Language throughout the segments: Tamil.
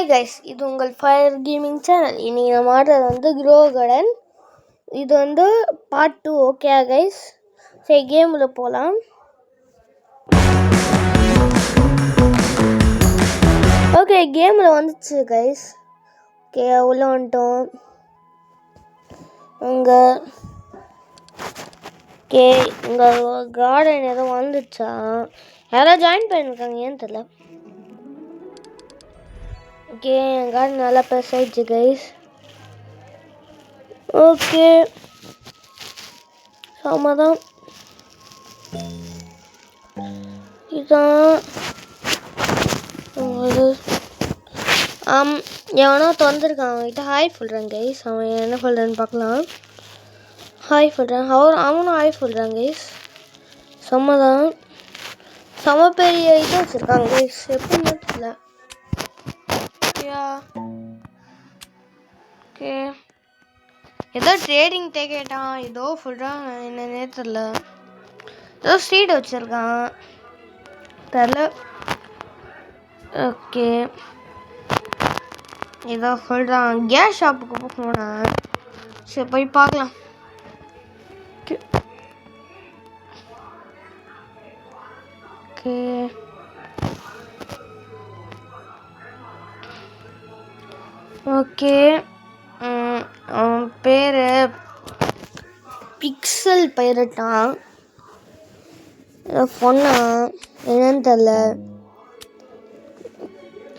ஹாய் கைஸ், இது உங்கள் ஃபயர் கேமிங் சேனல். இன்றைக்கி நம்ம ஆடுறது வந்து க்ரோ கார்டன். இது வந்து பார்ட் 2. ஓகே கைஸ், சரி கேமில் போகலாம். ஓகே, கேமில் வந்துச்சு கைஸ். ஓகே, உள்ளே வந்துட்டோம். இங்கே கார்டன் ஏதோ வந்துச்சா, யாராவது ஜாயின் பண்ணியிருக்காங்க, ஏன்னு தெரியல. ஓகே, என் கார்டன் நல்லா பெருசாகிடுச்சு கைஸ். ஓகே, ஆமாம் இதான் எவனோ திறந்துருக்கான். அவன்கிட்ட ஹாய் சொல்கிறான் கைஸ். அவன் என்ன சொல்கிறான்னு பார்க்கலாம். ஹாய் சொல்கிறான், அவனும் ஹாய் சொல்கிறான் கைஸ். செம்மதான், செம்ம பெரிய இது வச்சுருக்காங்க கைஸ். எப்படின்னு தெரியல. ஓகே, ஏதோ ட்ரேடிங் கேட்டான், ஏதோ சொல்கிறான், என்னன்னே தெரில. ஏதோ ஸ்ட்ரீட் வச்சுருக்கான், தெரில. ஓகே, ஏதோ சொல்கிறான். கேஸ் ஷாப்புக்கு போனேன், சரி போய் பார்க்கலாம். ஓகே, ஓகே, அவன் பேர் பிக்சல் பைரட்டான். பொண்ணா என்னன்னு தெரில.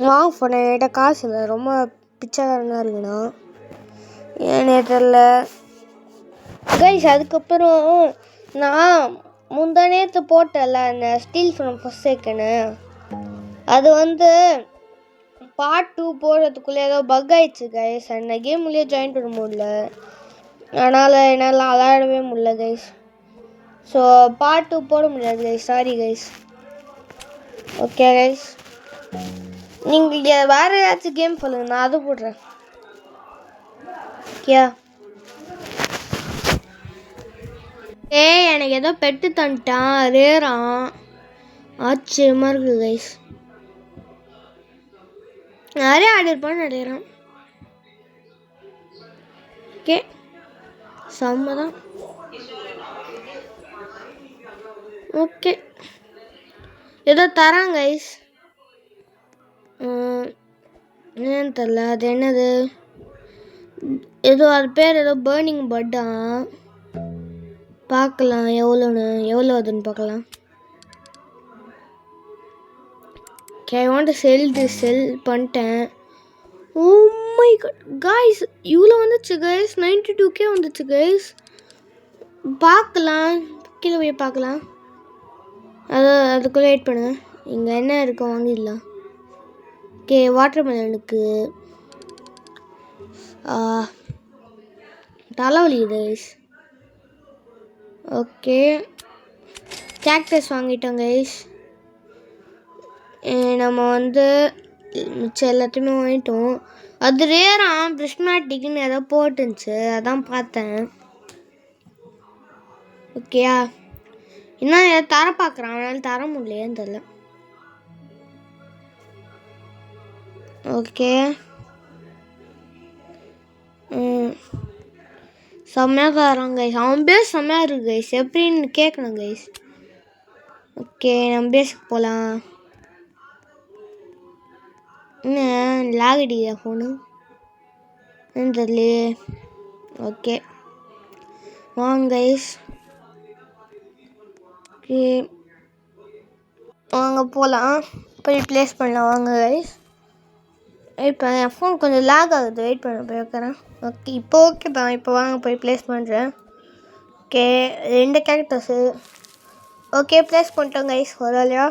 வாங்க போனேன், என்கிட்ட காசு இல்லை, ரொம்ப பிச்சைக்காரனாக இருக்குண்ணா, ஏன்னே தெரில கைஸ். அதுக்கப்புறம் நான் முந்தா நேற்று போட்டல அந்த ஸ்டீல் ஃப்ரம் ஃபர்ஸ்ட், அது வந்து பார்ட் 2 போடுறதுக்குள்ளே ஏதோ பக் ஆயிடுச்சு கைஸ். அந்த கேம்லேயே ஜாயின் பண்ண முடியல, அதனால் என்னால் விளையாடவே முடியல கைஸ். ஸோ பார்ட் 2 போட முடியாது guys, sorry guys. Okay guys, நீங்கள் வேறு ஏதாச்சும் கேம் சொல்லுங்கள், நான் அது போடுறேன். ஓகே, எனக்கு ஏதோ பெட்டு தந்துட்டான், ரேரான், ஆச்சரியமாக இருக்குது கைஸ். நிறைய ஆடிருப்பான்னு நினைக்கிறேன். ஓகே, செம்மதான். ஓகே, ஏதோ தராங்க கைஸ், என்னன்னு தெரில. அது என்னது, ஏதோ அது பேர் ஏதோ பேர்னிங் பட்டா. பார்க்கலாம் எவ்வளோ அதுன்னு பார்க்கலாம். Okay, I want to sell பண்ணிட்டேன். ஓ மை காட் கைஸ், இவ்வளோ வந்துச்சு கைஸ், 92K வந்துச்சு கைஸ். பார்க்கலாம், கீழே போய் பார்க்கலாம். அதுக்குள்ளே வெயிட் பண்ணுங்கள், இங்கே என்ன இருக்கும் வாங்கிடலாம். ஓகே, வாட்டர் மெலனுக்கு தலைவலி கைஸ். ஓகே, கேக்டஸ் வாங்கிட்டோம் கைஸ். நம்ம வந்து மிச்சம் எல்லாத்தையுமே வாங்கிட்டோம். அது ரேராக பிரிஸ்மேட்டிக்னு ஏதோ போட்டுருந்துச்சு, அதான் பார்த்தேன். ஓகேயா, இன்னும் ஏதோ தர பார்க்குறான், அவனால் தர முடியலையேன்னு தெரில. ஓகே, செம்மையாக தரான் கைஸ். அவன் பேஸ் செம்மையாக இருக்குது கைஸ், எப்படின்னு கேட்கணும் கைஸ். ஓகே, நம்ம பேஸுக்கு போகலாம். இன்னும் லாக் அடிக்கிற ஃபோனு தெரியலையே. ஓகே வாங்க கைஸ், ஓகே வாங்க போகலாம், போய் ப்ளேஸ் பண்ணலாம். வாங்க கைஸ், வெயிட் பண்ண, என் ஃபோன் கொஞ்சம் லாக் ஆகுது, வெயிட் பண்ண போய் வைக்கிறேன். ஓகே, இப்போ ஓகே தான், இப்போ வாங்க போய் ப்ளேஸ் பண்ணுறேன். Okay, 2 characters. ஓகே, ப்ளேஸ் பண்ணிட்டோம் கைஸ். ஒரு வேலையா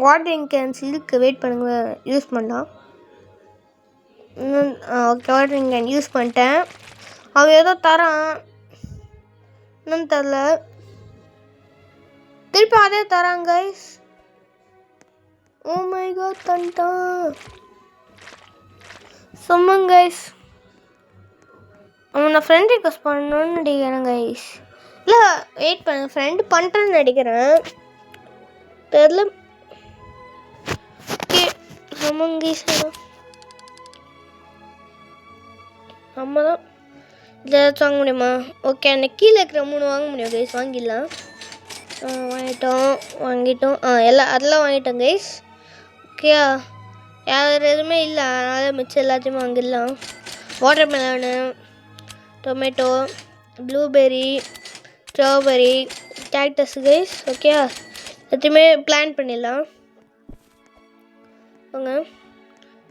வாட்டரிங் கேன்ஸ் இருக்கு, வெயிட் பண்ணுங்க, யூஸ் பண்ணலாம். ஓகே, வாட்டரிங் கேன் யூஸ் பண்ணிட்டேன். அவன் ஏதோ தரான், என்னன்னு தெரில. திருப்பி அதே தரான் கைஸ். ஓ மை காட், தந்துட்டான். சும்மாங்க கைஸ், அவனை ஃப்ரெண்ட் ரிக்வெஸ்ட் பண்ணணும்னு நினைக்கிறேன் கைஸ். இல்லை வெயிட் பண்ண, ஃப்ரெண்டு பண்ணிட்டேன்னு நினைக்கிறேன், தெரில. ஓகே, சும்மாங்க கைஸ். நம்ம தான் இதில் ஏதாச்சும் வாங்க முடியுமா? ஓகே, அந்த கீழே இருக்கிற 3 வாங்க முடியும் கைஸ். வாங்கிடலாம். வாங்கிட்டோம். அதெல்லாம் வாங்கிட்டோம் கைஸ். ஓகேயா, வேறு எதுவுமே இல்லை, அதனால் மிச்சம் எல்லாத்தையுமே வாங்கிடலாம். Water melon, tomato, blueberry, strawberry, cactus guys. ஓகேயா, எல்லாத்தையுமே பிளான் பண்ணிடலாம். ஓங்க,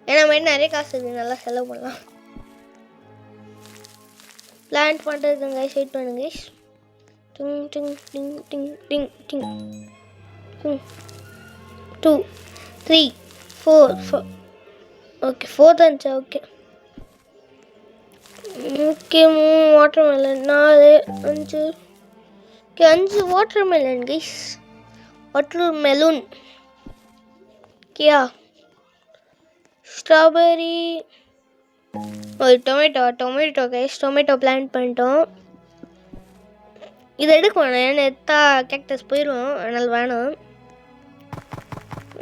ஏன்னா மாதிரி நிறைய காசு இருக்குது, நல்லா செலவு பண்ணலாம். பிளான் பண்ணுறது கைஸ். வெயிட் பண்ணுங்க guys. Ding ding ding ding ding ding 2 3 4 okay 4 தான். Okay okay 3 watermelon, 4 5. Okay 5 watermelon guys. Watermelon. ஓகேயா, ஸ்ட்ராபெர்ரி, ஒரு டொமேட்டோ கைஸ். டொமேட்டோ பிளான் பண்ணிட்டோம். இதை எடுக்க வேணாம், ஏன்னா எடுத்தா கேக்டஸ் போயிடும், அதனால் வேணாம்.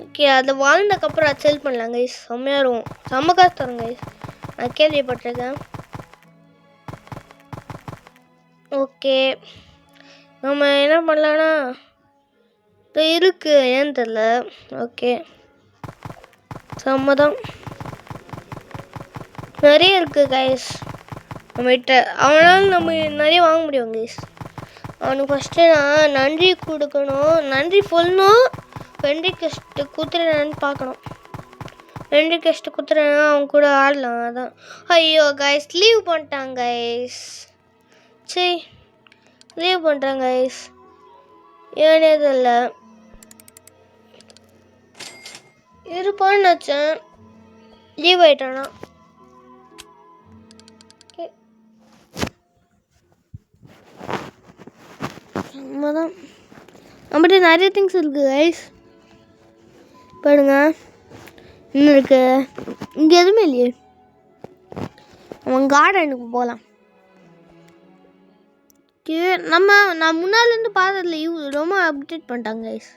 ஓகே, அதை வாழ்ந்ததுக்கப்புறம் அதை செல் பண்ணலாம் கைஸ். செம்மையாக இருக்கும், செம்ம காசு தரும் கைஸ், நான் கேள்விப்பட்டிருக்கேன். ஓகே, நம்ம என்ன பண்ணலான்னா இது இருக்குது, ஏன்னு தெரில. ஓகே, செம்ம தான், நிறைய இருக்குது கைஸ் நம்மகிட்ட. அவனால் நம்ம நிறைய வாங்க முடியும் கைஸ். அவனுக்கு ஃபஸ்ட்டு நான் நன்றி கொடுக்கணும், நன்றி சொல்லணும். வெண்டி கஷ்ட்டு குத்துறேன்னு பார்க்கணும். வெண்டி கஷ்ட்டு குத்துறேன்னா அவன் கூட ஆடலாம். அதான் ஐயோ கைஸ், லீவ் பண்ணிட்டாங்க கைஸ். சரி, லீவ் பண்ணிட்டாங்க கைஸ், ஏனே தெரியல. இருப்பான்னு நினச்சேன், லீவ் ஆகிட்டானா. தான் நம்மகிட்ட நிறைய திங்ஸ் இருக்குது கைஸ். பாருங்க, இன்னும் இருக்கு. இங்கே எதுவுமே இல்லையே. அவன் கார்டனுக்கு போகலாம். நான் முன்னாலேருந்து பார்த்ததில்ல, ரொம்ப அப்டேட் பண்ணிட்டாங்க கைஸ்.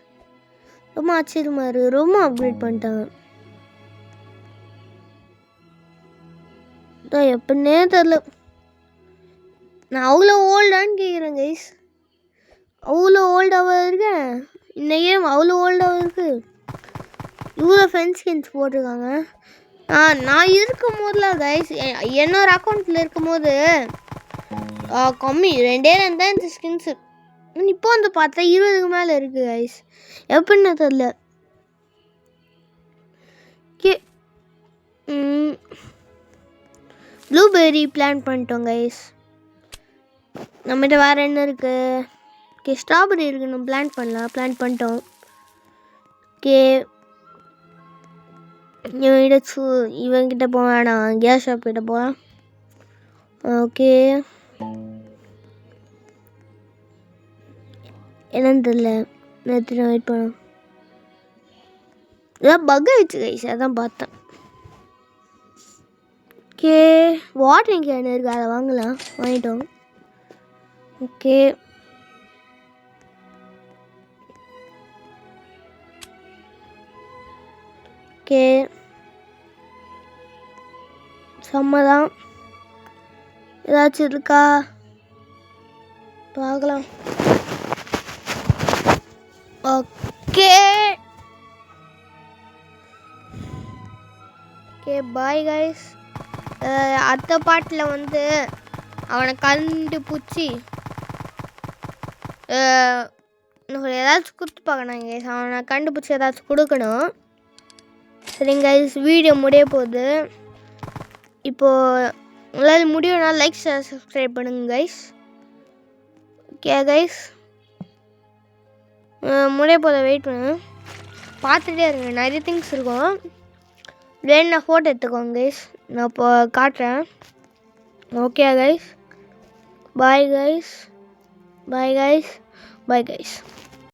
ரொம்ப ஆச்சரியமாக இருக்குது, ரொம்ப அப்டேட் பண்ணிட்டாங்க. எப்படின்னே தெரில. நான் அவ்வளோ ஓல்டான்னு கேட்குறேன் கைஸ். அவ்வளோ ஓல்டாக இருக்கேன், இந்த கேம் அவ்வளோ ஓல்டாக இருக்குது. இவ்வளோ ஃபென்ஸ்கின்ஸ் போட்டிருக்காங்க. நான் இருக்கும் போதெலாம் கைஸ், என்னோட அக்கௌண்ட்டில் இருக்கும் போது கம்மி 2 தான் இந்த ஸ்கின்ஸு. இப்போ வந்து பார்த்தா 20க்கு மேலே இருக்குது கைஸ், எப்படின்னு தெரில. ப்ளூபெர்ரி பிளான் பண்ணிட்டோம் கைஸ். நம்மகிட்ட வேறு என்ன இருக்குது? ஓகே, ஸ்ட்ராபெர்ரி இருக்குது, நம்ம பிளான் பண்ணிட்டோம். ஓகே, இவங்கிட்ட போக வேணாம், கேஸ் ஷாப் கிட்ட போகலாம். ஓகே, என்னன்னு தெரியல, நேற்று வெயிட் பண்ணோம். இதான் பக் ஆயிடுச்சு கைஸ், அதான் பார்த்தேன். ஓகே, வாட்டரிங் கேன் இருக்குது, அதை வாங்கிட்டோம். ஓகே, ஓகே செம்மதான். ஏதாச்சும் இருக்கா பார்க்கலாம். Okay okay bye guys. அடுத்த பாட்டில் வந்து அவனை கண்டுபிடிச்சி ஏதாச்சும் கொடுத்து பார்க்கணும் கைஸ். அவனை கண்டுபிடிச்சி ஏதாச்சும் கொடுக்கணும். சரிங்க கைஸ், வீடியோ முடிய போகுது. இப்போது உங்களால் முடியும்னா லைக் ஷேர் சப்ஸ்கிரைப் பண்ணுங்க கைஸ். ஓகே கைஸ், முடிய போத வெயிட் பண்ணுங்க, பார்த்துட்டே இருங்க, நிறைய திங்ஸ் இருக்கும். வேணா ஃபோட்டோ எடுத்துக்கோங்க கைஸ், நான் இப்போ காட்டுறேன். Okay guys, bye guys, bye guys, bye guys.